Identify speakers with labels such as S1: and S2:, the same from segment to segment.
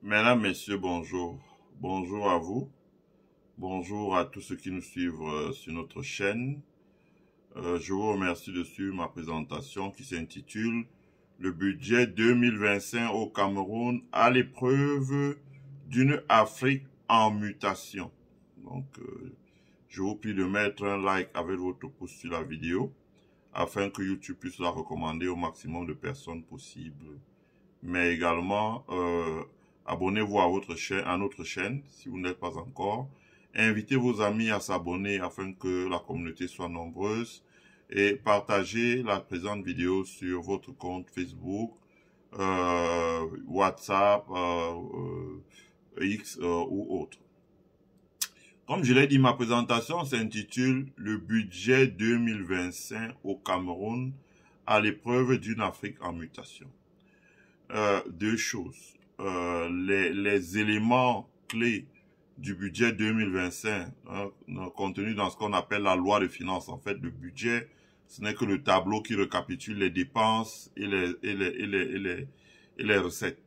S1: Mesdames, Messieurs, bonjour. Bonjour à vous. Bonjour à tous ceux qui nous suivent sur notre chaîne. Je vous remercie de suivre ma présentation qui s'intitule Le budget 2025 au Cameroun à l'épreuve d'une Afrique en mutation. Donc, je vous prie de mettre un like avec votre pouce sur la vidéo afin que YouTube puisse la recommander au maximum de personnes possibles. Mais également, abonnez-vous à notre chaîne si vous n'êtes pas encore. Invitez vos amis à s'abonner afin que la communauté soit nombreuse et partagez la présente vidéo sur votre compte Facebook, WhatsApp, X ou autre. Comme je l'ai dit, ma présentation s'intitule Le budget 2025 au Cameroun à l'épreuve d'une Afrique en mutation. Deux choses. Les éléments clés du budget 2025 contenus dans ce qu'on appelle la loi de finances. En fait, le budget, ce n'est que le tableau qui récapitule les dépenses et les recettes.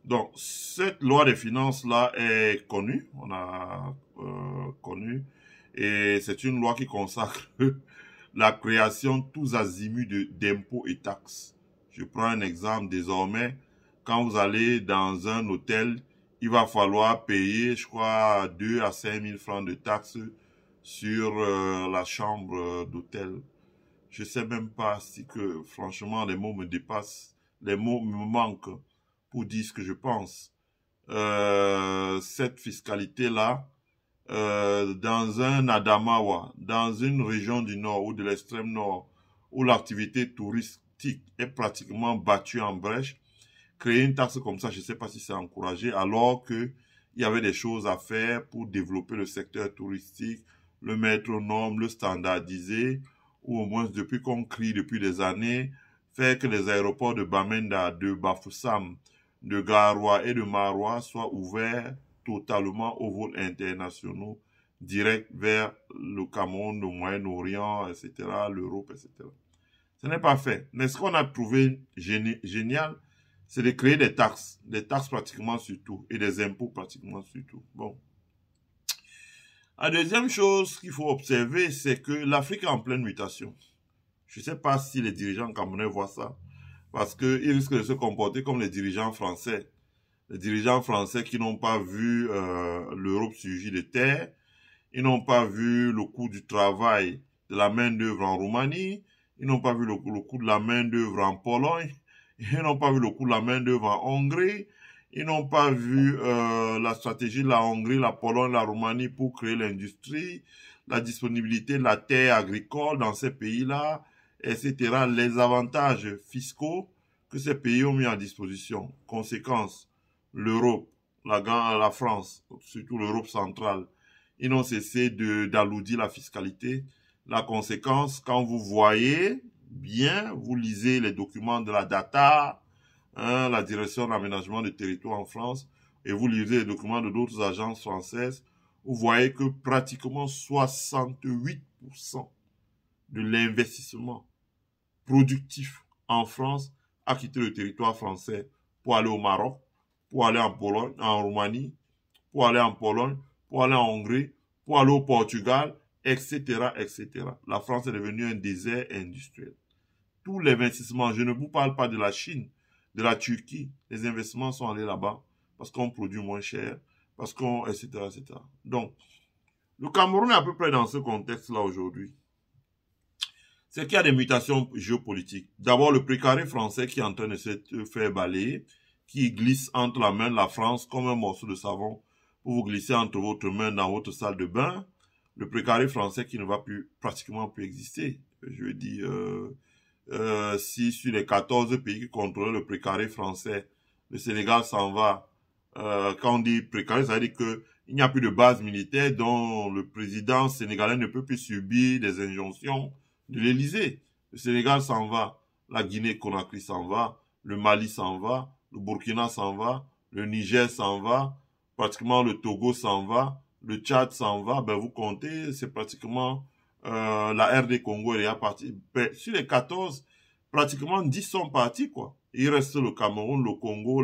S1: Donc, cette loi de finances-là est connue, on a connu, et c'est une loi qui consacre la création tous azimuts d'impôts et taxes. Je prends un exemple désormais. Quand vous allez dans un hôtel, il va falloir payer, je crois, 2 à 5 000 francs de taxes sur la chambre d'hôtel. Je sais même pas si que, franchement, les mots me dépassent, les mots me manquent pour dire ce que je pense. Cette fiscalité-là, dans un Adamawa, dans une région du nord ou de l'extrême nord, où l'activité touristique est pratiquement battue en brèche, créer une taxe comme ça, je ne sais pas si c'est encouragé, alors que il y avait des choses à faire pour développer le secteur touristique, le mettre aux normes, le standardiser, ou au moins depuis qu'on crie depuis des années, faire que les aéroports de Bamenda, de Bafoussam, de Garoua et de Maroua soient ouverts totalement aux vols internationaux directs vers le Cameroun, le Moyen-Orient, etc., l'Europe, etc. Ce n'est pas fait. Mais ce qu'on a trouvé génial, c'est de créer des taxes pratiquement sur tout, et des impôts pratiquement sur tout. Bon. La deuxième chose qu'il faut observer, c'est que l'Afrique est en pleine mutation. Je ne sais pas si les dirigeants camerounais voient ça, parce qu'ils risquent de se comporter comme les dirigeants français. Les dirigeants français qui n'ont pas vu l'Europe surgir de terre, ils n'ont pas vu le coût du travail de la main-d'œuvre en Roumanie, ils n'ont pas vu le coût de la main-d'œuvre en Pologne, ils n'ont pas vu le coût de la main-d'œuvre en Hongrie, ils n'ont pas vu la stratégie de la Hongrie, la Pologne, la Roumanie pour créer l'industrie, la disponibilité de la terre agricole dans ces pays-là, etc. Les avantages fiscaux que ces pays ont mis à disposition. Conséquence, l'Europe, la France, surtout l'Europe centrale, ils n'ont cessé d'alourdir la fiscalité. La conséquence, quand vous voyez bien, vous lisez les documents de la DATA, la direction d'aménagement du territoire en France, et vous lisez les documents de d'autres agences françaises, vous voyez que pratiquement 68% de l'investissement productif en France a quitté le territoire français pour aller au Maroc, pour aller en Pologne, en Roumanie, pour aller en Pologne, pour aller en Hongrie, pour aller au Portugal, etc., etc. La France est devenue un désert industriel. Tous les investissements, je ne vous parle pas de la Chine, de la Turquie, les investissements sont allés là-bas parce qu'on produit moins cher, parce qu'on, etc., etc. Donc, le Cameroun est à peu près dans ce contexte-là aujourd'hui. C'est qu'il y a des mutations géopolitiques. D'abord, le précaré français qui est en train de se faire balayer, qui glisse entre la main de la France comme un morceau de savon pour vous glisser entre votre main dans votre salle de bain. Le précaré français qui ne va plus pratiquement plus exister. Je dis, si sur les 14 pays qui contrôlent le précaré français, le Sénégal s'en va. Quand on dit précaré, ça veut dire que il n'y a plus de base militaire dont le président sénégalais ne peut plus subir des injonctions de l'Élysée. Le Sénégal s'en va, la Guinée-Conakry s'en va, le Mali s'en va, le Burkina s'en va, le Niger s'en va, pratiquement le Togo s'en va, le Tchad s'en va, ben vous comptez, c'est pratiquement la RD Congo elle est partie. Ben, sur les 14, pratiquement 10 sont partis, quoi. Il reste le Cameroun, le Congo,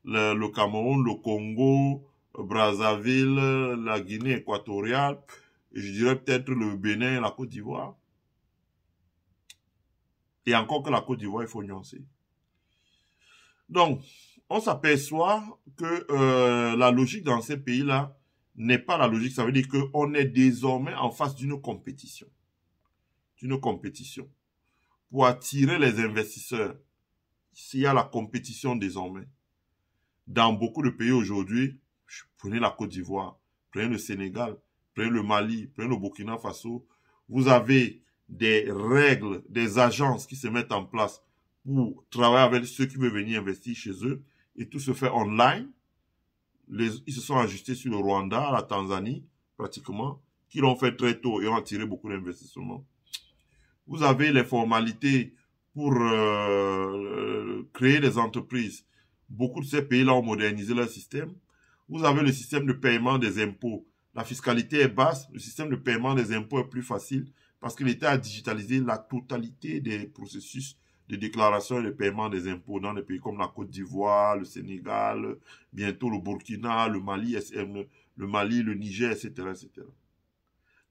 S1: le Cameroun, le Congo, Brazzaville, la Guinée équatoriale, et je dirais peut-être le Bénin et la Côte d'Ivoire. Et encore que la Côte d'Ivoire, il faut nuancer. Donc, on s'aperçoit que la logique dans ces pays-là n'est pas la logique. Ça veut dire qu'on est désormais en face d'une compétition. D'une compétition. Pour attirer les investisseurs, s'il y a la compétition désormais. Dans beaucoup de pays aujourd'hui, prenez la Côte d'Ivoire, prenez le Sénégal, prenez le Mali, prenez le Burkina Faso, vous avez des règles, des agences qui se mettent en place pour travailler avec ceux qui veulent venir investir chez eux, et tout se fait online. Ils se sont ajustés sur le Rwanda, la Tanzanie, pratiquement, qui l'ont fait très tôt et ont attiré beaucoup d'investissements. Vous avez les formalités pour créer des entreprises. Beaucoup de ces pays-là ont modernisé leur système. Vous avez le système de paiement des impôts. La fiscalité est basse, le système de paiement des impôts est plus facile parce que l'État a digitalisé la totalité des processus de déclaration et de paiement des impôts dans des pays comme la Côte d'Ivoire, le Sénégal, bientôt le Burkina, le Mali, le Niger, etc., etc.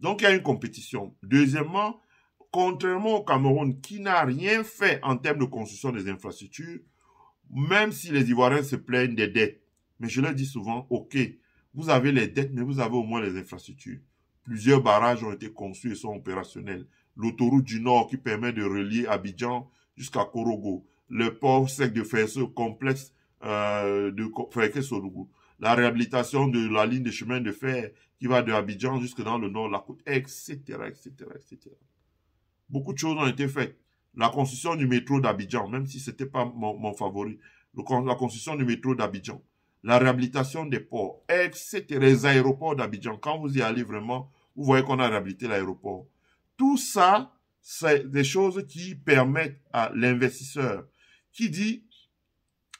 S1: Donc, il y a une compétition. Deuxièmement, contrairement au Cameroun, qui n'a rien fait en termes de construction des infrastructures, même si les Ivoiriens se plaignent des dettes, mais je leur dis souvent, ok, vous avez les dettes, mais vous avez au moins les infrastructures. Plusieurs barrages ont été conçus et sont opérationnels. L'autoroute du Nord qui permet de relier Abidjan jusqu'à Korogo. Le port sec de Ferso, complexe de Ferke-Solougou. La réhabilitation de la ligne de chemin de fer qui va de Abidjan jusque dans le nord de la côte, etc., etc., etc. Beaucoup de choses ont été faites. La construction du métro d'Abidjan, même si c'était pas mon favori, la construction du métro d'Abidjan, la réhabilitation des ports, etc., les aéroports d'Abidjan, quand vous y allez vraiment, vous voyez qu'on a réhabilité l'aéroport. Tout ça, c'est des choses qui permettent à l'investisseur, qui dit,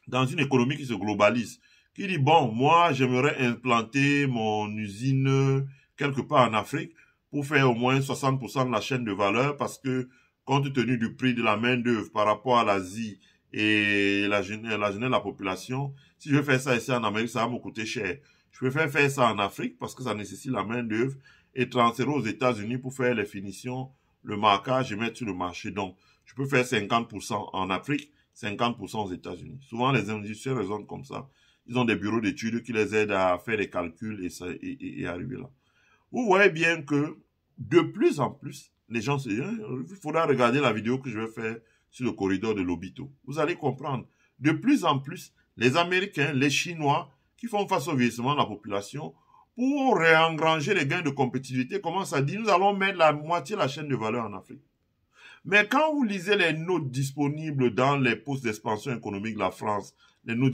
S1: dans une économie qui se globalise, qui dit, bon, moi, j'aimerais implanter mon usine quelque part en Afrique pour faire au moins 60% de la chaîne de valeur parce que, compte tenu du prix de la main-d'œuvre par rapport à l'Asie et la jeunesse de la population, si je veux faire ça ici en Amérique, ça va me coûter cher. Je préfère faire ça en Afrique parce que ça nécessite la main-d'œuvre et transférer aux États-Unis pour faire les finitions, le marquage et mettre sur le marché. Donc, je peux faire 50% en Afrique, 50% aux États-Unis. Souvent, les industriels raisonnent comme ça. Ils ont des bureaux d'études qui les aident à faire des calculs et arriver là. Vous voyez bien que, de plus en plus, les gens se disent, il faudra regarder la vidéo que je vais faire sur le corridor de Lobito. Vous allez comprendre. De plus en plus, les Américains, les Chinois, qui font face au vieillissement de la population, pour réengranger les gains de compétitivité, commencent à dire, nous allons mettre la moitié de la chaîne de valeur en Afrique. Mais quand vous lisez les notes disponibles dans les postes d'expansion économique de la France, les notes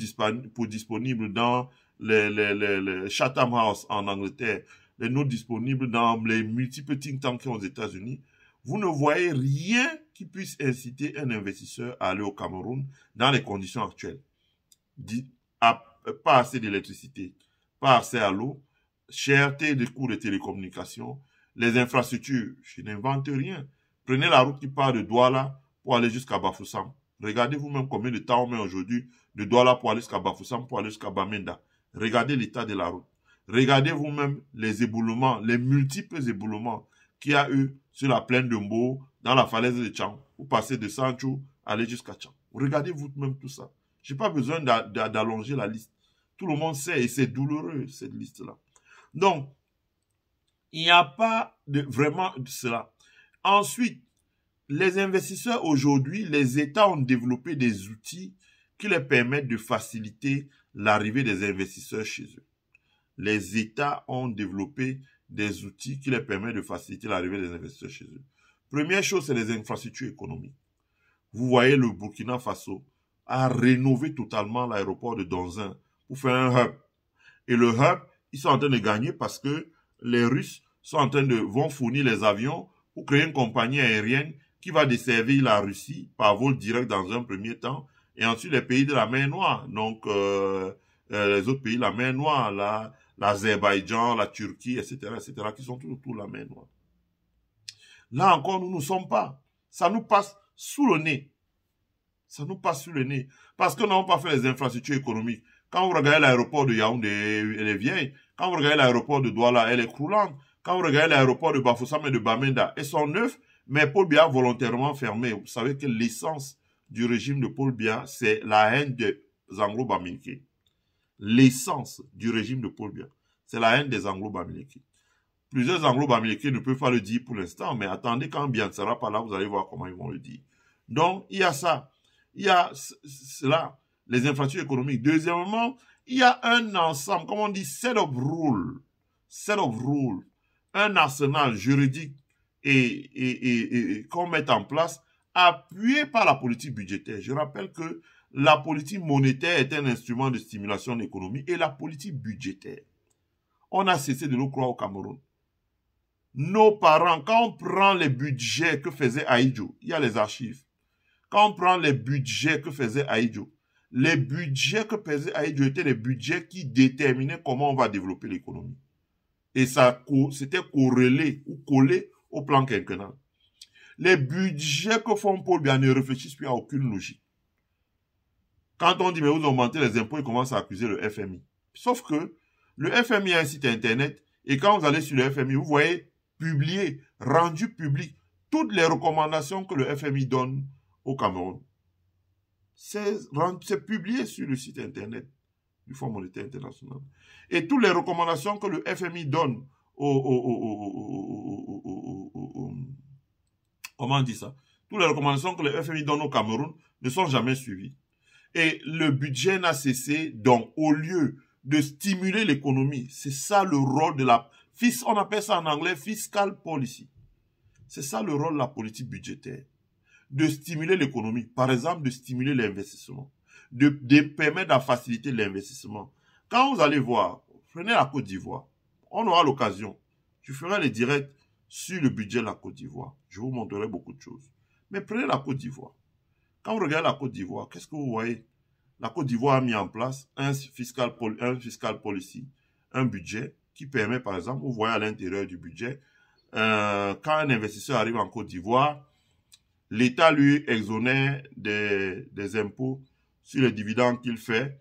S1: disponibles dans les Chatham House en Angleterre, les notes disponibles dans les multiples think tanks aux États-Unis, vous ne voyez rien qui puisse inciter un investisseur à aller au Cameroun dans les conditions actuelles. Pas assez d'électricité, pas assez à l'eau, cherté des coûts de télécommunications, les infrastructures, je n'invente rien. Prenez la route qui part de Douala pour aller jusqu'à Bafoussam. Regardez vous-même combien de temps on met aujourd'hui de Douala pour aller jusqu'à Bafoussam, pour aller jusqu'à Bamenda. Regardez l'état de la route. Regardez vous-même les éboulements, les multiples éboulements qu'il y a eu sur la plaine de Mbo, dans la falaise de Tchang. Vous passez de Sanchou, aller jusqu'à Tchang. Regardez vous-même tout ça. Je n'ai pas besoin d'allonger la liste. Tout le monde sait et c'est douloureux, cette liste-là. Donc, il n'y a pas vraiment de cela. Ensuite, les investisseurs aujourd'hui, les États ont développé des outils qui leur permettent de faciliter l'arrivée des investisseurs chez eux. Les États ont développé des outils qui leur permettent de faciliter l'arrivée des investisseurs chez eux. Première chose, c'est les infrastructures économiques. Vous voyez, le Burkina Faso a rénové totalement l'aéroport de Donzin pour faire un hub. Et le hub, ils sont en train de gagner parce que les Russes vont fournir les avions pour créer une compagnie aérienne qui va desservir la Russie par vol direct dans un premier temps et ensuite les pays de la mer Noire. Donc, les autres pays de la mer Noire, l'Azerbaïdjan, la Turquie, etc., qui sont tout autour de la mer Noire. Là encore, nous ne sommes pas. Ça nous passe sous le nez. Ça nous passe sous le nez. Parce que nous n'avons pas fait les infrastructures économiques. Quand vous regardez l'aéroport de Yaoundé, elle est vieille. Quand vous regardez l'aéroport de Douala, elle est croulante. Quand vous regardez l'aéroport de Bafoussam et de Bamenda, ils sont neufs, mais Paul Biya a volontairement fermé. Vous savez que l'essence du régime de Paul Biya, c'est la haine des Anglo-Bamileke. L'essence du régime de Paul Biya, c'est la haine des Anglo-Bamileke. Plusieurs Anglo-Bamileke ne peuvent pas le dire pour l'instant, mais attendez quand Biya ne sera pas là, vous allez voir comment ils vont le dire. Donc, il y a ça. Il y a cela, les infrastructures économiques. Deuxièmement, il y a un ensemble, comme on dit, set of rules, un arsenal juridique et qu'on met en place, appuyé par la politique budgétaire. Je rappelle que la politique monétaire est un instrument de stimulation de l'économie et la politique budgétaire. On a cessé de le croire au Cameroun. Nos parents, quand on prend les budgets que faisait Ahidjo, il y a les archives. Quand on prend les budgets que faisait Ahidjo, les budgets que faisait Ahidjo étaient les budgets qui déterminaient comment on va développer l'économie. Et ça, c'était corrélé ou collé au plan quinquennal. Les budgets que font Paul Biya ne réfléchissent plus à aucune logique. Quand on dit, mais vous augmentez les impôts, ils commencent à accuser le FMI. Sauf que le FMI a un site internet, et quand vous allez sur le FMI, vous voyez publié, rendu public, toutes les recommandations que le FMI donne au Cameroun. C'est publié sur le site internet du Fonds monétaire international. Et toutes les recommandations que le FMI donne comment on dit ça? Toutes les recommandations que le FMI donne au Cameroun ne sont jamais suivies. Et le budget n'a cessé, donc, au lieu de stimuler l'économie, c'est ça le rôle de la... On appelle ça en anglais fiscal policy. C'est ça le rôle de la politique budgétaire. De stimuler l'économie. Par exemple, de stimuler l'investissement. De permettre de faciliter l'investissement. Quand vous allez voir, prenez la Côte d'Ivoire. On aura l'occasion. Je ferai les directs sur le budget de la Côte d'Ivoire. Je vous montrerai beaucoup de choses. Mais prenez la Côte d'Ivoire. Quand vous regardez la Côte d'Ivoire, qu'est-ce que vous voyez? La Côte d'Ivoire a mis en place un fiscal policy, un budget qui permet, par exemple, vous voyez à l'intérieur du budget, quand un investisseur arrive en Côte d'Ivoire, l'État lui exonère des impôts sur les dividendes qu'il fait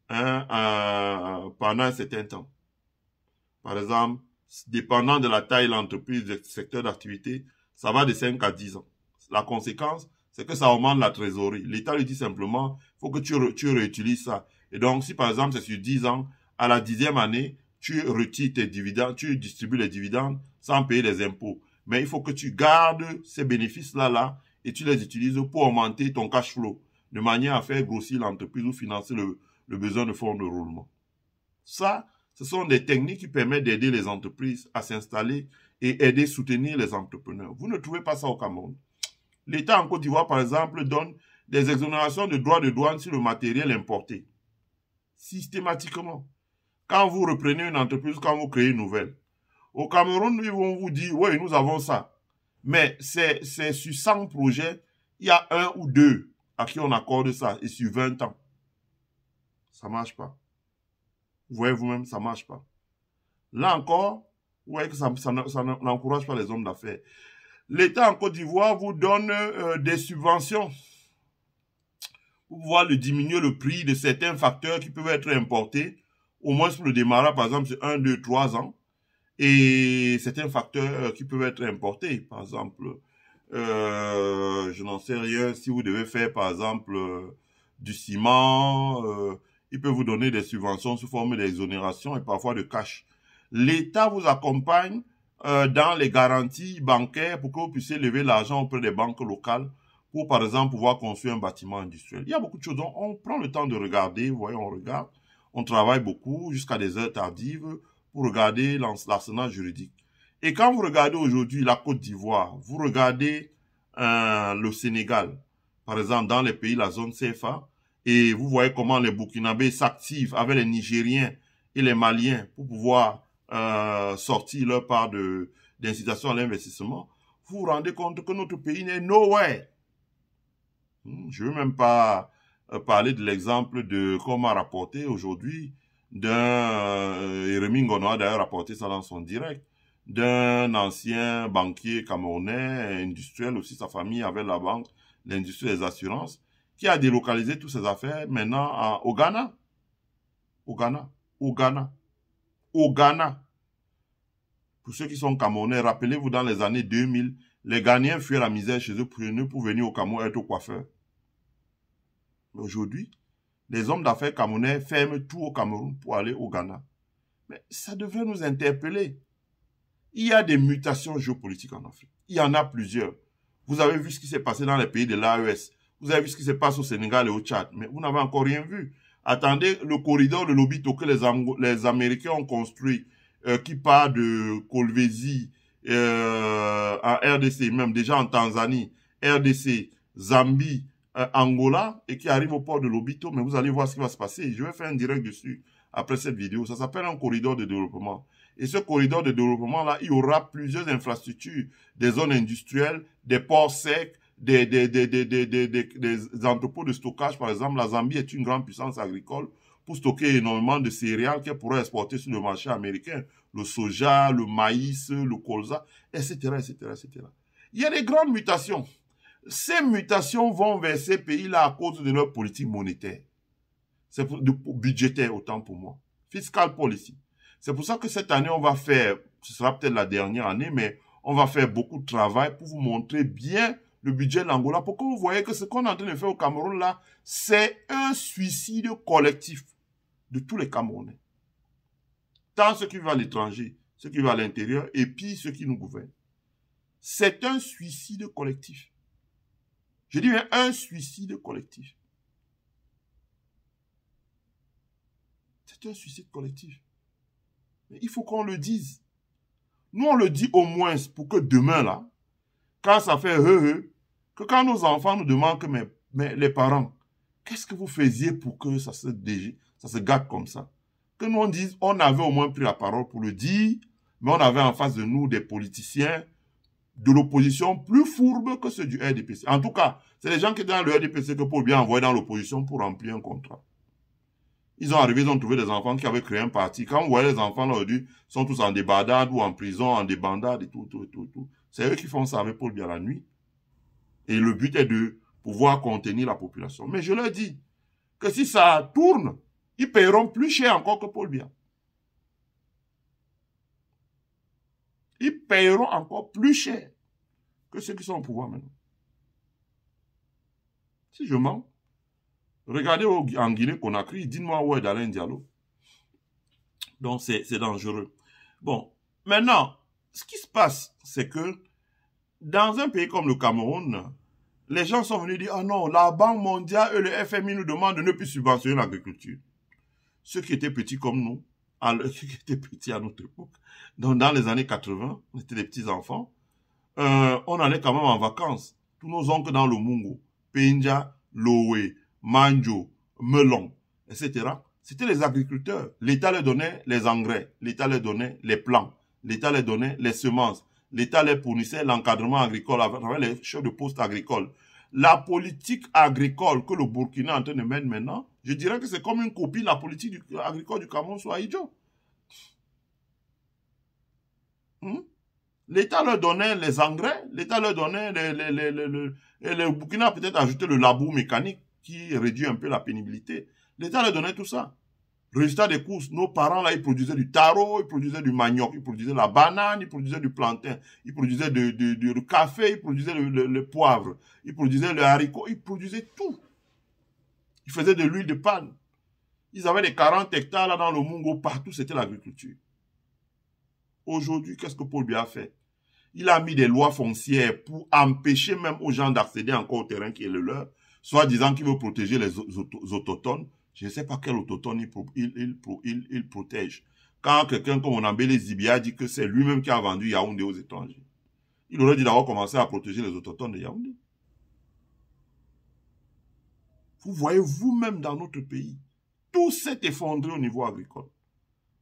S1: pendant un certain temps. Par exemple, dépendant de la taille de l'entreprise, du secteur d'activité, ça va de 5 à 10 ans. La conséquence, c'est que ça augmente la trésorerie. L'État lui dit simplement, il faut que tu réutilises ça. Et donc, si par exemple c'est sur 10 ans, à la 10e année, tu retires tes dividendes, tu distribues les dividendes sans payer les impôts. Mais il faut que tu gardes ces bénéfices-là et tu les utilises pour augmenter ton cash flow, de manière à faire grossir l'entreprise ou financer le besoin de fonds de roulement. Ça, ce sont des techniques qui permettent d'aider les entreprises à s'installer et aider, soutenir les entrepreneurs. Vous ne trouvez pas ça au Cameroun. L'État en Côte d'Ivoire, par exemple, donne des exonérations de droits de douane sur le matériel importé. Systématiquement. Quand vous reprenez une entreprise, quand vous créez une nouvelle. Au Cameroun, ils vont vous dire, oui, nous avons ça. Mais c'est sur 100 projets, il y a 1 ou 2 à qui on accorde ça. Et sur 20 ans. Ça ne marche pas. Vous voyez vous-même, ça ne marche pas. Là encore, vous voyez que ça n'encourage pas les hommes d'affaires. L'État en Côte d'Ivoire vous donne des subventions pour pouvoir diminuer le prix de certains facteurs qui peuvent être importés, au moins pour le démarrage, par exemple, sur 1, 2, 3 ans, et certains facteurs qui peuvent être importés, par exemple, je n'en sais rien, si vous devez faire, par exemple, du ciment, il peut vous donner des subventions sous forme d'exonération et parfois de cash. L'État vous accompagne dans les garanties bancaires pour que vous puissiez lever l'argent auprès des banques locales pour, par exemple, pouvoir construire un bâtiment industriel. Il y a beaucoup de choses. Donc, on prend le temps de regarder, vous voyez, on regarde, on travaille beaucoup jusqu'à des heures tardives pour regarder l'arsenal juridique. Et quand vous regardez aujourd'hui la Côte d'Ivoire, vous regardez le Sénégal, par exemple, dans les pays de la zone CFA, et vous voyez comment les Burkinabés s'activent avec les Nigériens et les Maliens pour pouvoir sortir leur part d'incitation à l'investissement, vous vous rendez compte que notre pays n'est nowhere. Je ne veux même pas parler de l'exemple de comment rapporter aujourd'hui d'un Jérémy Ngono a d'ailleurs rapporté ça dans son direct, d'un ancien banquier camerounais, industriel aussi, sa famille avait la banque, l'industrie des assurances, qui a délocalisé toutes ses affaires maintenant au Ghana. Au Ghana. Au Ghana. Au Ghana. Pour ceux qui sont Camerounais, rappelez-vous, dans les années 2000, les Ghanéens fuyaient la misère chez eux pour venir au Cameroun être coiffeurs. Aujourd'hui, les hommes d'affaires camerounais ferment tout au Cameroun pour aller au Ghana. Mais ça devrait nous interpeller. Il y a des mutations géopolitiques en Afrique. Il y en a plusieurs. Vous avez vu ce qui s'est passé dans les pays de l'AES. Vous avez vu ce qui se passe au Sénégal et au Tchad. Mais vous n'avez encore rien vu. Attendez, le corridor de Lobito que les Américains ont construit, qui part de Kolwezi en RDC, même déjà en Tanzanie, RDC, Zambie, Angola, et qui arrive au port de Lobito. Mais vous allez voir ce qui va se passer. Je vais faire un direct dessus après cette vidéo. Ça s'appelle un corridor de développement. Et ce corridor de développement-là, il y aura plusieurs infrastructures, des zones industrielles, des ports secs, des entrepôts de stockage. Par exemple, la Zambie est une grande puissance agricole pour stocker énormément de céréales qu'elle pourrait exporter sur le marché américain. Le soja, le maïs, le colza, etc., etc., etc. Il y a des grandes mutations. Ces mutations vont vers ces pays-là à cause de leur politique monétaire. C'est budgétaire, autant pour moi. Fiscal policy. C'est pour ça que cette année, on va faire, ce sera peut-être la dernière année, mais on va faire beaucoup de travail pour vous montrer bien le budget de l'Angola, pour que vous voyez que ce qu'on est en train de faire au Cameroun là, c'est un suicide collectif de tous les Camerounais. Tant ceux qui vivent à l'étranger, ceux qui vivent à l'intérieur, et puis ceux qui nous gouvernent. C'est un suicide collectif. Je dis bien un suicide collectif. C'est un suicide collectif. Mais il faut qu'on le dise. Nous, on le dit au moins pour que demain, là, quand ça fait que quand nos enfants nous demandent que mais les parents, qu'est-ce que vous faisiez pour que ça se gâte comme ça? Que nous, on dise, on avait au moins pris la parole pour le dire, mais on avait en face de nous des politiciens de l'opposition plus fourbes que ceux du RDPC. En tout cas, c'est les gens qui étaient dans le RDPC que Paul Biya a envoyé dans l'opposition pour remplir un contrat. Ils ont arrivé, ils ont trouvé des enfants qui avaient créé un parti. Quand vous voyez les enfants aujourd'hui, sont tous en débandade ou en prison, en débandade et tout. C'est eux qui font ça avec Paul Biya la nuit. Et le but est de pouvoir contenir la population. Mais je leur dis que si ça tourne, ils paieront plus cher encore que Paul Biya. Ils paieront encore plus cher que ceux qui sont au pouvoir maintenant. Si je mens, regardez en Guinée-Conakry, dites-moi où est Alain Diallo. Donc, c'est dangereux. Bon, maintenant, ce qui se passe, c'est que dans un pays comme le Cameroun, les gens sont venus dire, ah non, la Banque mondiale et le FMI nous demandent de ne plus subventionner l'agriculture. Ceux qui étaient petits comme nous, ceux qui étaient petits à notre époque, dans les années 80, on était des petits enfants, on allait quand même en vacances. Tous nos oncles dans le Mungo, Penja, Lowe, Manjo, Melon, etc. C'était les agriculteurs. L'État leur donnait les engrais, l'État leur donnait les plants, l'État leur donnait les semences, l'État leur fournissait l'encadrement agricole à travers les chefs de poste agricoles. La politique agricole que le Burkina est en train de mettre maintenant, je dirais que c'est comme une copie de la politique agricole du Cameroun sur Aïdjo. L'État leur donnait les engrais, l'État leur donnait et le Burkina a peut-être ajouté le labour mécanique qui réduit un peu la pénibilité. L'État leur donnait tout ça. Résultat des courses, nos parents là, ils produisaient du taro, ils produisaient du manioc, ils produisaient la banane, ils produisaient du plantain, ils produisaient du café, ils produisaient le poivre, ils produisaient le haricot, ils produisaient tout. Ils faisaient de l'huile de palme. Ils avaient des 40 hectares là dans le Mungo, partout c'était l'agriculture. Aujourd'hui, qu'est-ce que Paul Biya a fait? Il a mis des lois foncières pour empêcher même aux gens d'accéder encore au terrain qui est le leur, soit disant qu'il veut protéger les autochtones. Je ne sais pas quel autochtone il protège. Quand quelqu'un comme Onambele Zibia dit que c'est lui-même qui a vendu Yaoundé aux étrangers, il aurait dû d'abord commencer à protéger les autochtones de Yaoundé. Vous voyez vous-même dans notre pays, tout s'est effondré au niveau agricole.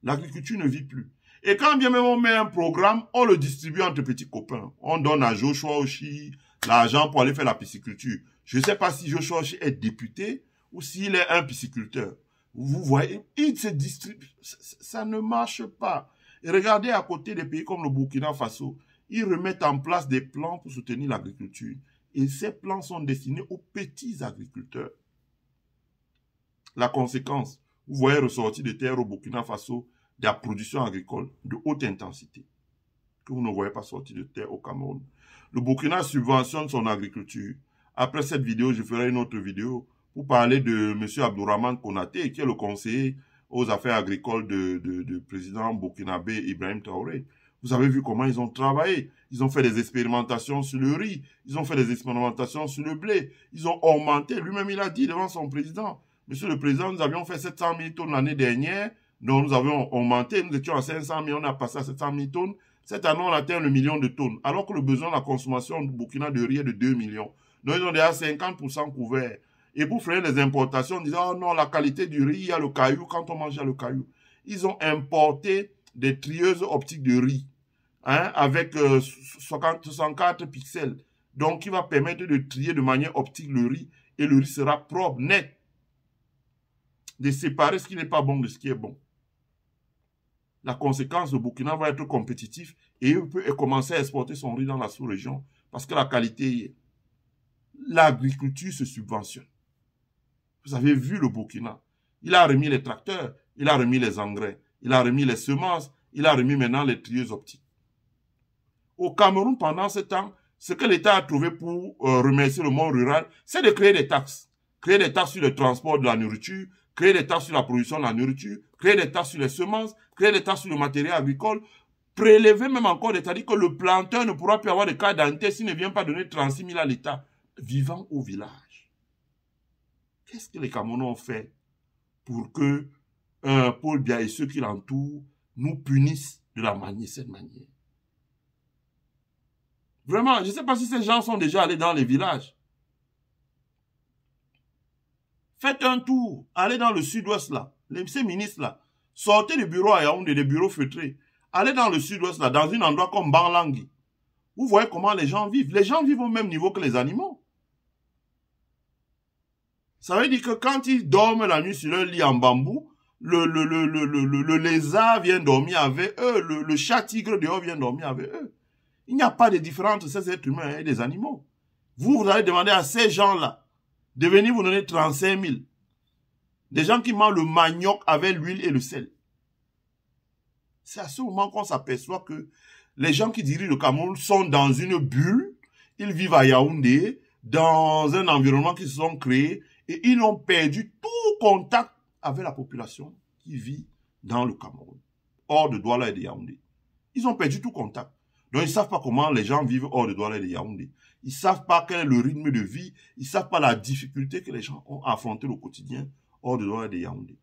S1: L'agriculture ne vit plus. Et quand bien même on met un programme, on le distribue entre petits copains. On donne à Joshua Oshi l'argent pour aller faire la pisciculture. Je ne sais pas si Joshua Oshi est député ou s'il est un pisciculteur. Vous voyez, il se distribue. Ça ne marche pas. Et regardez à côté des pays comme le Burkina Faso, ils remettent en place des plans pour soutenir l'agriculture. Et ces plans sont destinés aux petits agriculteurs. La conséquence, vous voyez ressortir de terre au Burkina Faso de la production agricole de haute intensité, que vous ne voyez pas sortir de terre au Cameroun. Le Burkina subventionne son agriculture. Après cette vidéo, je ferai une autre vidéo pour parler de M. Abdourahmane Konaté, qui est le conseiller aux affaires agricoles de président burkinabé Ibrahim Traoré. Vous avez vu comment ils ont travaillé. Ils ont fait des expérimentations sur le riz. Ils ont fait des expérimentations sur le blé. Ils ont augmenté. Lui-même, il a dit devant son président, Monsieur le Président, nous avions fait 700 000 tonnes l'année dernière. Donc, nous avions augmenté. Nous étions à 500 000. On a passé à 700 000 tonnes. Cette année, on atteint le million de tonnes. Alors que le besoin de la consommation du Burkina de riz est de 2 millions. Donc, ils ont déjà 50% couvert. Et pour freiner les importations, on disait, oh non, la qualité du riz, il y a le caillou. Quand on mange, il y a le caillou. Ils ont importé des trieuses optiques de riz. Avec 64 pixels. Donc, qui va permettre de trier de manière optique le riz. Et le riz sera propre, net. De séparer ce qui n'est pas bon de ce qui est bon. La conséquence, le Burkina va être compétitif et il peut commencer à exporter son riz dans la sous-région parce que la qualité y est. L'agriculture se subventionne. Vous avez vu le Burkina. Il a remis les tracteurs, il a remis les engrais, il a remis les semences, il a remis maintenant les trieuses optiques. Au Cameroun, pendant ce temps, ce que l'État a trouvé pour remercier le monde rural, c'est de créer des taxes. Créer des taxes sur le transport de la nourriture, créer des taxes sur la production de la nourriture, créer des taxes sur les semences, créer des taxes sur le matériel agricole, prélever même encore, c'est-à-dire que le planteur ne pourra plus avoir de carte d'identité s'il ne vient pas donner 36 000 à l'État, vivant au village. Qu'est-ce que les Camerounais ont fait pour que Paul Biya et ceux qui l'entourent nous punissent de cette manière? Vraiment, je ne sais pas si ces gens sont déjà allés dans les villages. Faites un tour, allez dans le sud-ouest là, ces ministres là, sortez du bureau à Yaoundé, des bureaux feutrés, allez dans le sud-ouest là, dans un endroit comme Banlangui. Vous voyez comment les gens vivent. Les gens vivent au même niveau que les animaux. Ça veut dire que quand ils dorment la nuit sur leur lit en bambou, le lézard vient dormir avec eux, le chat tigre dehors vient dormir avec eux. Il n'y a pas de différence entre ces êtres humains et des animaux. Vous allez demander à ces gens-là de venir vous donner 35 000. Des gens qui mangent le manioc avec l'huile et le sel. C'est à ce moment qu'on s'aperçoit que les gens qui dirigent le Cameroun sont dans une bulle. Ils vivent à Yaoundé, dans un environnement qu'ils se sont créés, et ils ont perdu tout contact avec la population qui vit dans le Cameroun, hors de Douala et de Yaoundé. Ils ont perdu tout contact. Donc, ils ne savent pas comment les gens vivent hors de Douala et de Yaoundé. Ils ne savent pas quel est le rythme de vie. Ils ne savent pas la difficulté que les gens ont à affronter au quotidien hors de Douala et de Yaoundé.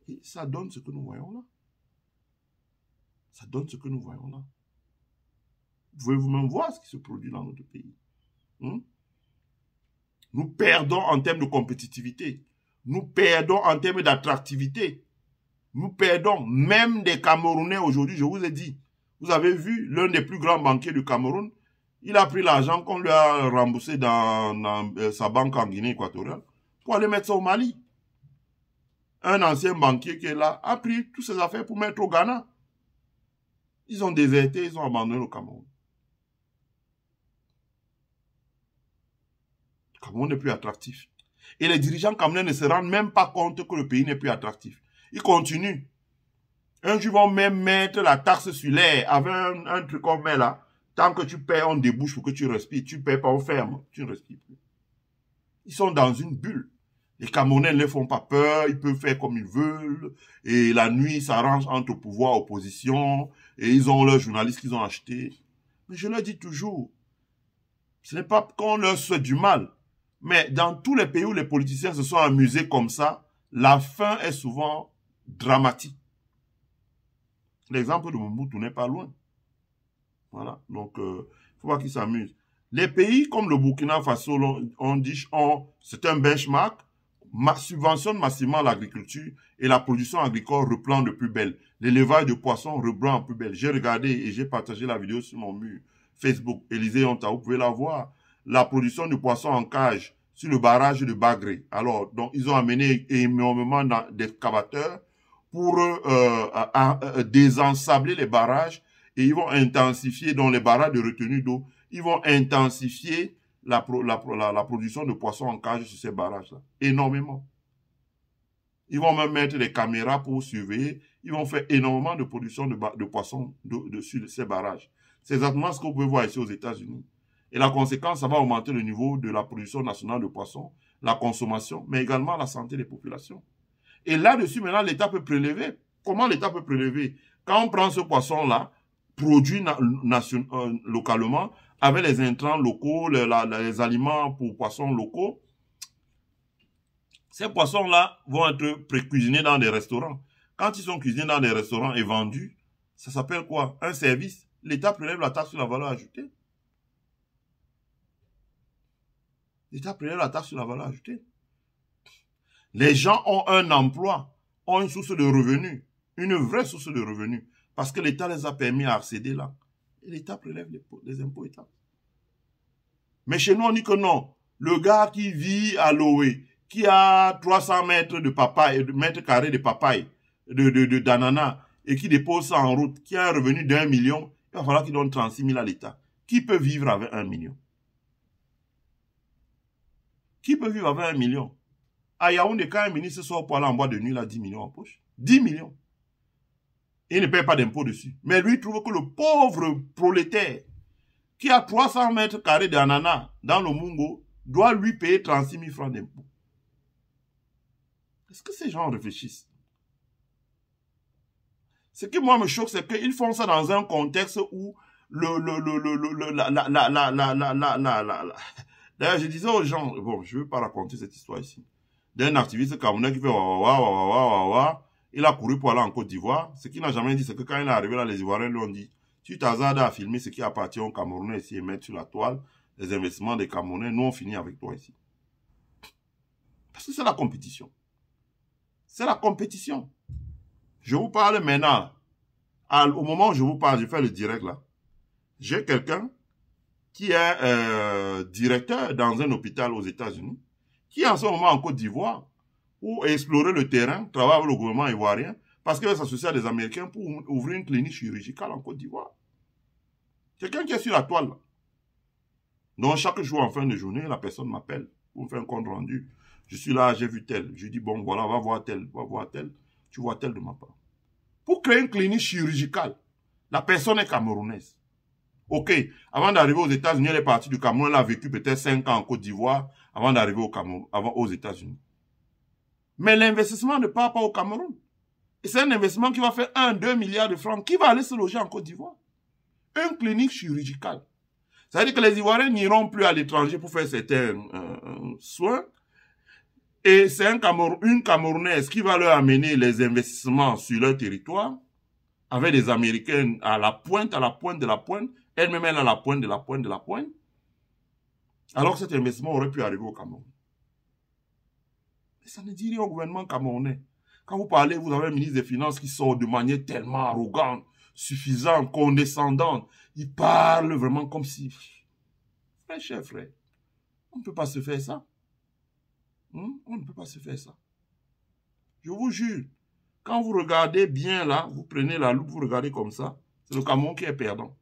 S1: Et ça donne ce que nous voyons là. Ça donne ce que nous voyons là. Vous pouvez vous-même voir ce qui se produit dans notre pays. Nous perdons en termes de compétitivité. Nous perdons en termes d'attractivité. Nous perdons même des Camerounais aujourd'hui, je vous ai dit. Vous avez vu l'un des plus grands banquiers du Cameroun, il a pris l'argent qu'on lui a remboursé dans sa banque en Guinée équatoriale pour aller mettre ça au Mali. Un ancien banquier qui est là a pris toutes ses affaires pour mettre au Ghana. Ils ont déserté, ils ont abandonné le Cameroun. Le Cameroun n'est plus attractif. Et les dirigeants camerounais ne se rendent même pas compte que le pays n'est plus attractif. Ils continuent. Un jour, ils vont même mettre la taxe sur l'air avec un truc qu'on met là. Tant que tu paies, on débouche pour que tu respires. Tu ne paies pas, on ferme. Tu ne respires plus. Ils sont dans une bulle. Les Camerounais ne les font pas peur. Ils peuvent faire comme ils veulent. Et la nuit, ils s'arrangent entre pouvoir et opposition. Et ils ont leurs journalistes qu'ils ont achetés. Mais je leur dis toujours, ce n'est pas qu'on leur souhaite du mal. Mais dans tous les pays où les politiciens se sont amusés comme ça, la fin est souvent dramatique. L'exemple de Mobutu n'est pas loin. Voilà. Donc, il faut pas qu'ils s'amusent. Les pays comme le Burkina Faso, on dit, c'est un benchmark, subventionne massivement l'agriculture et la production agricole reprend de plus belle. L'élevage de poissons reprend de plus belle. J'ai regardé et j'ai partagé la vidéo sur mon mur Facebook. Élysée Onta, vous pouvez la voir. La production de poissons en cage sur le barrage de Bagré. Alors, donc, ils ont amené énormément d'excavateurs pour désensabler les barrages et ils vont intensifier, dans les barrages de retenue d'eau, ils vont intensifier la production de poissons en cage sur ces barrages-là. Énormément. Ils vont même mettre des caméras pour surveiller. Ils vont faire énormément de production de poissons sur ces barrages. C'est exactement ce que vous pouvez voir ici aux États-Unis. Et la conséquence, ça va augmenter le niveau de la production nationale de poissons, la consommation, mais également la santé des populations. Et là-dessus, maintenant, l'État peut prélever. Comment l'État peut prélever? Quand on prend ce poisson-là, produit localement, avec les intrants locaux, les aliments pour poissons locaux, ces poissons-là vont être pré-cuisinés dans des restaurants. Quand ils sont cuisinés dans des restaurants et vendus, ça s'appelle quoi? Un service. L'État prélève la taxe sur la valeur ajoutée. L'État prélève la taxe sur la valeur ajoutée. Les gens ont un emploi, ont une source de revenus, une vraie source de revenus, parce que l'État les a permis à accéder là. Et l'État prélève les impôts État. Mais chez nous, on dit que non. Le gars qui vit à Loé, qui a 300 mètres de papaye, mètres carrés de papaye, d'ananas, et qui dépose ça en route, qui a un revenu d'1 million, il va falloir qu'il donne 36 000 à l'État. Qui peut vivre avec 1 million? Qui peut vivre avec 1 million? À Yaoundé, quand un ministre sort pour aller en boîte de nuit, il a 10 millions en poche. 10 millions. Il ne paye pas d'impôt dessus. Mais lui, il trouve que le pauvre prolétaire, qui a 300 mètres carrés d'ananas dans le Mungo, doit lui payer 36 000 francs d'impôt. Est-ce que ces gens réfléchissent? Ce qui, moi, me choque, c'est qu'ils font ça dans un contexte où D'ailleurs, je disais aux gens, bon, je ne veux pas raconter cette histoire ici, d'un activiste camerounais qui fait il a couru pour aller en Côte d'Ivoire. Ce qu'il n'a jamais dit, c'est que quand il est arrivé là, les Ivoiriens lui ont dit, tu t'hasardes à filmer ce qui appartient aux Camerounais ici et mettre sur la toile les investissements des Camerounais, nous on finit avec toi ici. Parce que c'est la compétition. C'est la compétition. Je vous parle maintenant. Au moment où je vous parle, je fais le direct là. J'ai quelqu'un qui est directeur dans un hôpital aux États-Unis, qui est en ce moment en Côte d'Ivoire pour explorer le terrain, travailler avec le gouvernement ivoirien, parce qu'il va s'associer à des Américains pour ouvrir une clinique chirurgicale en Côte d'Ivoire. Quelqu'un qui est sur la toile. Là. Donc chaque jour en fin de journée, la personne m'appelle pour me faire un compte rendu. Je suis là, j'ai vu tel. Je dis, bon, voilà, va voir tel, tu vois tel de ma part. Pour créer une clinique chirurgicale, la personne est camerounaise. Ok, avant d'arriver aux États-Unis, elle est partie du Cameroun, elle a vécu peut-être 5 ans en Côte d'Ivoire avant d'arriver au Cameroun, aux États-Unis. Mais l'investissement ne part pas au Cameroun. Et c'est un investissement qui va faire 1-2 milliards de francs. Qui va aller se loger en Côte d'Ivoire? Une clinique chirurgicale. Ça veut dire que les Ivoiriens n'iront plus à l'étranger pour faire certains soins. Et c'est une Camerounaise qui va leur amener les investissements sur leur territoire, avec des Américains à la pointe de la pointe, elle-même elle à la pointe de la pointe de la pointe, alors que cet investissement aurait pu arriver au Cameroun. Mais ça ne dit rien au gouvernement camerounais. Quand vous parlez, vous avez un ministre des Finances qui sort de manière tellement arrogante, suffisante, condescendante. Il parle vraiment comme si... Frère, cher frère, on ne peut pas se faire ça. On ne peut pas se faire ça. Je vous jure, quand vous regardez bien là, vous prenez la loupe, vous regardez comme ça, c'est le Cameroun qui est perdant.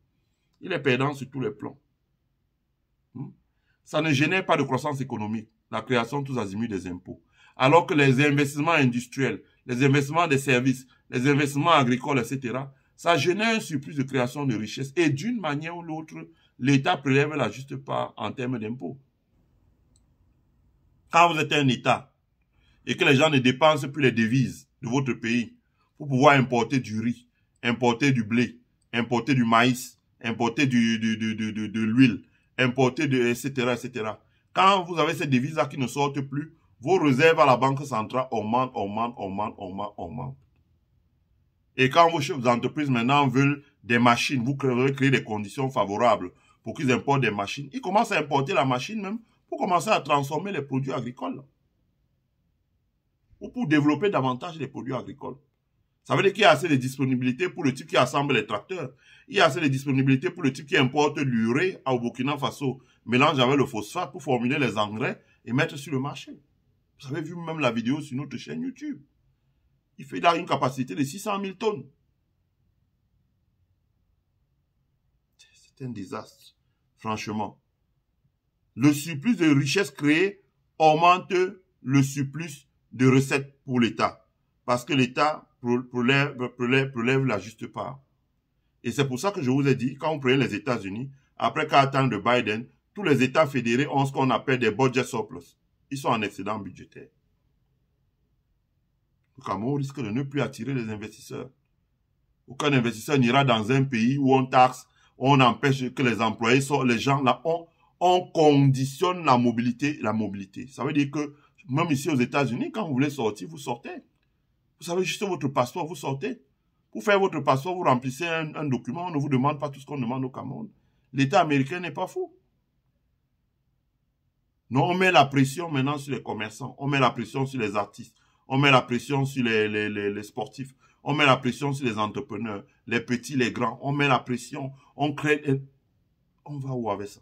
S1: Il est perdant sur tous les plans. Ça ne génère pas de croissance économique, la création de tous azimuts des impôts. Alors que les investissements industriels, les investissements des services, les investissements agricoles, etc., ça génère un surplus de création de richesses. Et d'une manière ou l'autre, l'État prélève la juste part en termes d'impôts. Quand vous êtes un État et que les gens ne dépensent plus les devises de votre pays pour pouvoir importer du riz, importer du blé, importer du maïs, importer de l'huile, importer etc., etc. Quand vous avez ces devises-là qui ne sortent plus, vos réserves à la Banque centrale augmentent. Et quand vos chefs d'entreprise maintenant veulent des machines, vous créez des conditions favorables pour qu'ils importent des machines. Ils commencent à importer la machine même pour commencer à transformer les produits agricoles. Ou pour développer davantage les produits agricoles. Ça veut dire qu'il y a assez de disponibilité pour le type qui assemble les tracteurs. Il y a assez de disponibilité pour le type qui importe l'urée au Burkina Faso, mélange avec le phosphate pour formuler les engrais et mettre sur le marché. Vous avez vu même la vidéo sur notre chaîne YouTube. Il fait là une capacité de 600 000 tonnes. C'est un désastre, franchement. Le surplus de richesse créée augmente le surplus de recettes pour l'État. parce que l'État prélève la juste part. Et c'est pour ça que je vous ai dit, quand vous prenez les États-Unis, après 4 ans de Biden, tous les États fédérés ont ce qu'on appelle des budget surplus. Ils sont en excédent budgétaire. Le Cameroun risque de ne plus attirer les investisseurs. Aucun investisseur n'ira dans un pays où on taxe, on empêche que les employés sortent, les gens là, on conditionne la mobilité. Ça veut dire que même ici aux États-Unis, quand vous voulez sortir, vous sortez. Vous savez juste votre passeport, vous sortez. Pour faire votre passeport, vous remplissez un document, on ne vous demande pas tout ce qu'on demande au Cameroun. L'État américain n'est pas fou. Non, on met la pression maintenant sur les commerçants, on met la pression sur les artistes, on met la pression sur les sportifs, on met la pression sur les entrepreneurs, les petits, les grands, on met la pression, on crée... On va où avec ça?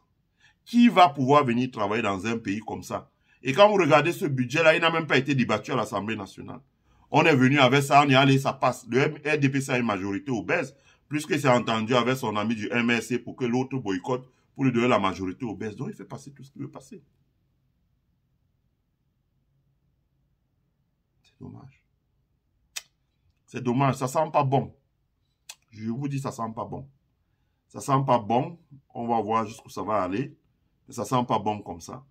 S1: Qui va pouvoir venir travailler dans un pays comme ça? Et quand vous regardez ce budget-là, il n'a même pas été débattu à l'Assemblée nationale. On est venu avec ça, on est allé, ça passe. Le RDPC a une majorité obèse, puisque c'est entendu avec son ami du MRC pour que l'autre boycotte, pour lui donner la majorité obèse. Donc il fait passer tout ce qu'il veut passer. C'est dommage. C'est dommage, ça sent pas bon. Je vous dis, ça sent pas bon. Ça sent pas bon, on va voir jusqu'où ça va aller. Mais ça sent pas bon comme ça.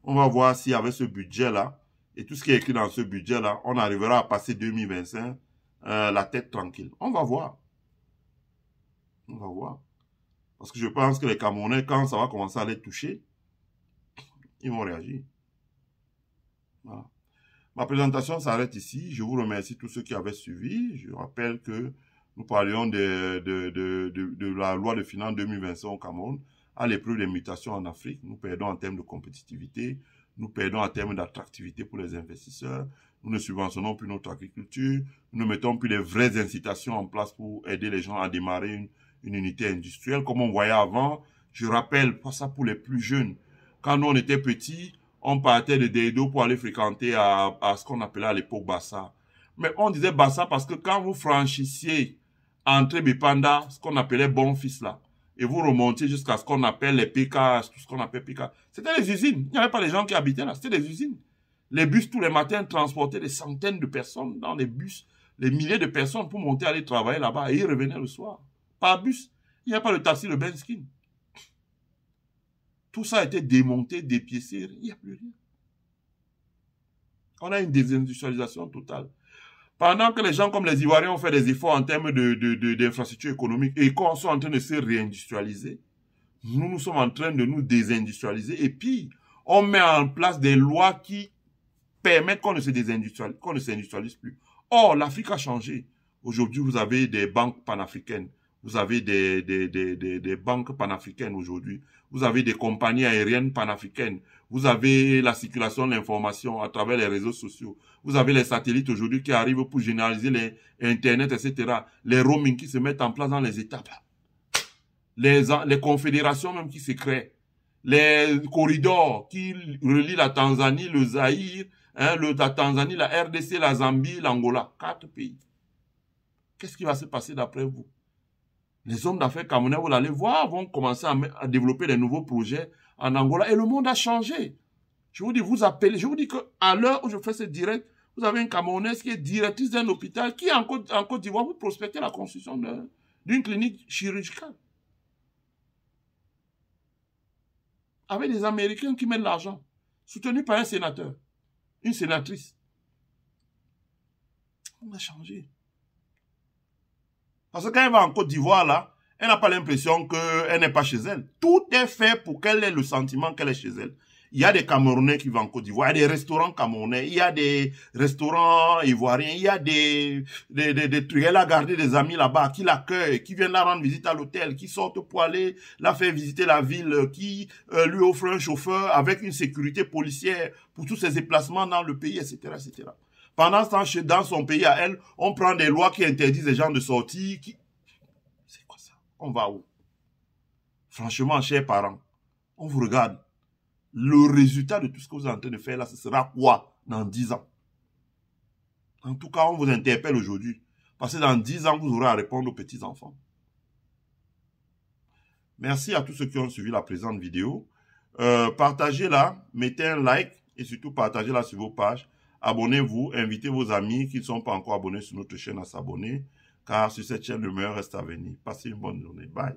S1: On va voir si avec ce budget-là, et tout ce qui est écrit dans ce budget-là, on arrivera à passer 2025 la tête tranquille. On va voir. On va voir. Parce que je pense que les Camerounais, quand ça va commencer à les toucher, ils vont réagir. Voilà. Ma présentation s'arrête ici. Je vous remercie tous ceux qui avaient suivi. Je rappelle que nous parlions de la loi de finances 2025 au Cameroun à l'épreuve des mutations en Afrique. Nous perdons en termes de compétitivité. Nous perdons en termes d'attractivité pour les investisseurs. Nous ne subventionnons plus notre agriculture. Nous ne mettons plus les vraies incitations en place pour aider les gens à démarrer une unité industrielle. Comme on voyait avant, je rappelle, pas ça pour les plus jeunes. Quand nous, on était petits, on partait de Dedo pour aller fréquenter à ce qu'on appelait à l'époque Bassa. Mais on disait Bassa parce que quand vous franchissiez entre Bipanda, ce qu'on appelait Bon Fils là, et vous remontiez jusqu'à ce qu'on appelle les PK, tout ce qu'on appelle PK. C'était les usines. Il n'y avait pas les gens qui habitaient là, c'était des usines. Les bus tous les matins transportaient des centaines de personnes dans les bus, les milliers de personnes pour monter aller travailler là-bas et ils revenaient le soir. Par bus. Il n'y a pas le taxi, le Benskin. Tout ça a été démonté, dépiécé, il n'y a plus rien. On a une désindustrialisation totale. Pendant que les gens comme les Ivoiriens ont fait des efforts en termes d'infrastructures économiques et qu'on soit en train de se réindustrialiser, nous sommes en train de nous désindustrialiser. Et puis, on met en place des lois qui permettent qu'on ne se désindustrialise, qu'on ne s'industrialise plus. Or, l'Afrique a changé. Aujourd'hui, vous avez des banques panafricaines. Vous avez des banques panafricaines aujourd'hui. Vous avez des compagnies aériennes panafricaines. Vous avez la circulation de l'information à travers les réseaux sociaux. Vous avez les satellites aujourd'hui qui arrivent pour généraliser les Internet, etc. Les roaming qui se mettent en place dans les États. Les confédérations même qui se créent. Les corridors qui relient la Tanzanie, le Zaïre, la Tanzanie, la RDC, la Zambie, l'Angola. 4 pays. Qu'est-ce qui va se passer d'après vous? Les hommes d'affaires camerounais, vous allez voir, vont commencer à développer des nouveaux projets en Angola. Et le monde a changé. Je vous dis, vous appelez, je vous dis qu'à l'heure où je fais ce direct, vous avez une Camerounaise qui est directrice d'un hôpital qui, en Côte d'Ivoire, vous prospectez la construction d'une clinique chirurgicale. Avec des Américains qui mettent l'argent, soutenu par un sénateur, une sénatrice. On a changé. Parce que quand elle va en Côte d'Ivoire, là, elle n'a pas l'impression qu'elle n'est pas chez elle. Tout est fait pour qu'elle ait le sentiment qu'elle est chez elle. Il y a des Camerounais qui vont en Côte d'Ivoire, il y a des restaurants camerounais, il y a des restaurants ivoiriens, il y a des trucs. Elle a gardé des amis là-bas qui l'accueillent, qui viennent la rendre visite à l'hôtel, qui sortent pour aller la faire visiter la ville, qui lui offrent un chauffeur avec une sécurité policière pour tous ses déplacements dans le pays, etc., etc. Pendant ce temps, dans son pays à elle, on prend des lois qui interdisent les gens de sortir. C'est quoi ça? On va où? Franchement, chers parents, on vous regarde. Le résultat de tout ce que vous êtes en train de faire là, ce sera quoi dans 10 ans? En tout cas, on vous interpelle aujourd'hui. Parce que dans 10 ans, vous aurez à répondre aux petits-enfants. Merci à tous ceux qui ont suivi la présente vidéo. Partagez-la, mettez un like et surtout partagez-la sur vos pages. abonnez-vous, invitez vos amis qui ne sont pas encore abonnés sur notre chaîne à s'abonner, car sur cette chaîne, le meilleur reste à venir. Passez une bonne journée. Bye.